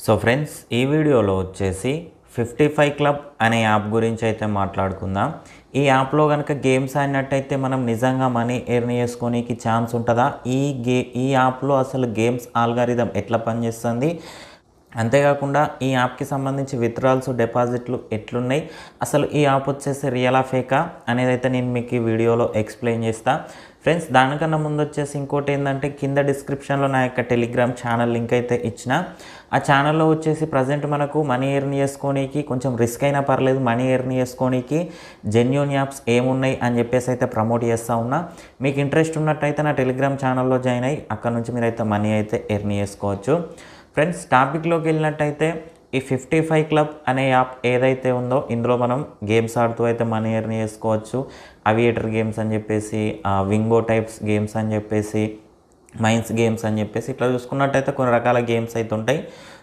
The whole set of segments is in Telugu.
సో ఫ్రెండ్స్, ఈ వీడియోలో వచ్చేసి 55 క్లబ్ అనే యాప్ గురించి అయితే మాట్లాడుకుందాం. ఈ యాప్లో కనుక గేమ్స్ ఆడినట్టయితే మనం నిజంగా మనీ ఎర్న్ చేసుకోనికి ఛాన్స్ ఉంటుందా? ఈ యాప్లో అసలు గేమ్స్ ఆల్గారిథం ఎట్లా పనిచేస్తుంది, అంతేకాకుండా ఈ యాప్కి సంబంధించి విత్డ్రాల్స్, డిపాజిట్లు ఎట్లున్నాయి, అసలు ఈ యాప్ వచ్చేసి రియలా ఫేకా అనేది అయితే నేను మీకు ఈ వీడియోలో ఎక్స్ప్లెయిన్ చేస్తాను. ఫ్రెండ్స్, దానికన్నా ముందు వచ్చేసి ఇంకోటి ఏంటంటే, కింద డిస్క్రిప్షన్లో నా యొక్క టెలిగ్రామ్ ఛానల్ లింక్ అయితే ఇచ్చిన. ఆ ఛానల్లో వచ్చేసి ప్రజెంట్ మనకు మనీ ఎర్న్ చేసుకోనికి కొంచెం రిస్క్ అయినా పర్లేదు, మనీ ఎర్న్ చేసుకోనికి జెన్యూన్ యాప్స్ ఏమున్నాయి అని చెప్పేసి అయితే ప్రమోట్ చేస్తూ ఉన్నా. మీకు ఇంట్రెస్ట్ ఉన్నట్టయితే నా టెలిగ్రామ్ ఛానల్లో జాయిన్ అయ్యి అక్కడ నుంచి మీరైతే మనీ అయితే ఎర్న్ చేసుకోవచ్చు. ఫ్రెండ్స్, టాపిక్లోకి వెళ్ళినట్టయితే ఈ 55 క్లబ్ అనే యాప్ ఏదైతే ఉందో ఇందులో మనం గేమ్స్ ఆడుతూ అయితే మనీ ఎర్న్ చేసుకోవచ్చు. అవియేటర్ గేమ్స్ అని చెప్పేసి, వింగో టైప్స్ గేమ్స్ అని చెప్పేసి, మైన్స్ గేమ్స్ అని చెప్పేసి ఇట్లా చూసుకున్నట్టయితే కొన్ని రకాల గేమ్స్ అయితే ఉంటాయి.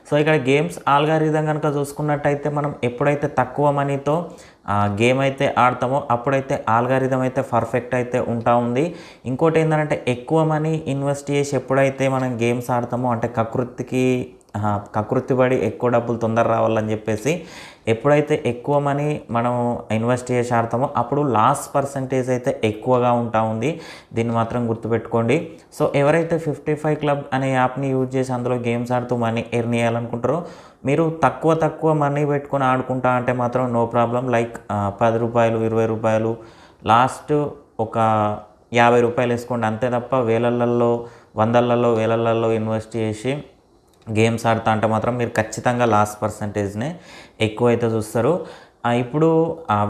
సో ఇక్కడ గేమ్స్ ఆల్గారిథం కనుక చూసుకున్నట్టయితే మనం ఎప్పుడైతే తక్కువ మనీతో గేమ్ అయితే ఆడతామో అప్పుడైతే ఆల్గారిథం అయితే పర్ఫెక్ట్ అయితే ఉంటా ఉంది. ఇంకోటి ఏంటంటే, ఎక్కువ మనీ ఇన్వెస్ట్ చేసి ఎప్పుడైతే మనం గేమ్స్ ఆడతామో అంటే కకృతి పడి ఎక్కువ డబ్బులు తొందర రావాలని చెప్పేసి ఎప్పుడైతే ఎక్కువ మనీ మనం ఇన్వెస్ట్ చేసి ఆడతామో అప్పుడు లాస్ పర్సంటేజ్ అయితే ఎక్కువగా ఉంటా ఉంది. దీన్ని మాత్రం గుర్తుపెట్టుకోండి. సో ఎవరైతే 55 క్లబ్ అనే యాప్ని యూజ్ చేసి అందులో గేమ్స్ ఆడుతూ మనీ ఎర్న్ చేయాలనుకుంటారో, మీరు తక్కువ మనీ పెట్టుకొని ఆడుకుంటా అంటే మాత్రం నో ప్రాబ్లం. లైక్ 10 రూపాయలు, 20 రూపాయలు, లాస్ట్ ఒక 50 రూపాయలు వేసుకోండి అంతే తప్ప వేలల్లో, వందలలో, వేలల్లో ఇన్వెస్ట్ చేసి గేమ్స్ ఆడుతా అంటే మాత్రం మీరు ఖచ్చితంగా లాస్ పర్సంటేజ్నే ఎక్కువైతే చూస్తారు. ఇప్పుడు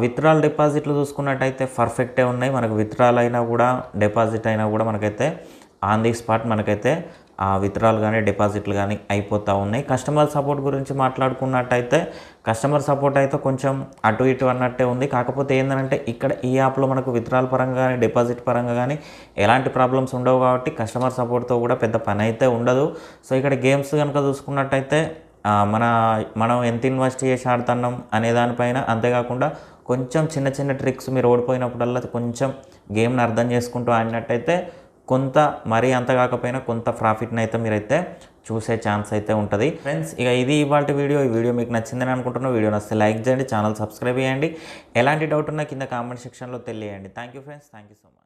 విత్డ్రాల్ డిపాజిట్లు చూసుకున్నట్టయితే పర్ఫెక్టే ఉన్నాయి. మనకు విత్డ్రాల్ అయినా కూడా, డిపాజిట్ అయినా కూడా మనకైతే ఆన్ ది స్పాట్ మనకైతే విత్డ్రాల్ కానీ డిపాజిట్లు కానీ అయిపోతూ ఉన్నాయి. కస్టమర్ సపోర్ట్ గురించి మాట్లాడుకున్నట్టయితే కస్టమర్ సపోర్ట్ అయితే కొంచెం అటు ఇటు అన్నట్టే ఉంది. కాకపోతే ఏంటంటే, ఇక్కడ ఈ యాప్లో మనకు విత్డ్రాల్ పరంగా కానీ డిపాజిట్ పరంగా కానీ ఎలాంటి ప్రాబ్లమ్స్ ఉండవు కాబట్టి కస్టమర్ సపోర్ట్తో కూడా పెద్ద పని అయితే ఉండదు. సో ఇక్కడ గేమ్స్ కనుక చూసుకున్నట్టయితే మనం ఎంత ఇన్వెస్ట్ చేసి ఆడుతున్నాం అనే దానిపైన, అంతేకాకుండా కొంచెం చిన్న ట్రిక్స్ మీరు ఓడిపోయినప్పుడల్లా కొంచెం గేమ్ని అర్థం చేసుకుంటూ ఆడినట్టయితే కొంత, మరీ అంత కాకపోయినా కొంత ప్రాఫిట్ని అయితే మీరైతే చూసే ఛాన్స్ అయితే ఉంటుంది. ఫ్రెండ్స్, ఇక ఇది ఇవాళ వీడియో. ఈ వీడియో మీకు నచ్చిందని అనుకుంటున్నాను. వీడియో నచ్చితే లైక్ చేయండి, ఛానల్ సబ్స్క్రైబ్ చేయండి. ఎలాంటి డౌట్ ఉన్నా కింద కామెంట్ సెక్షన్లో తెలియజేయండి. Thank you friends, thank you so much.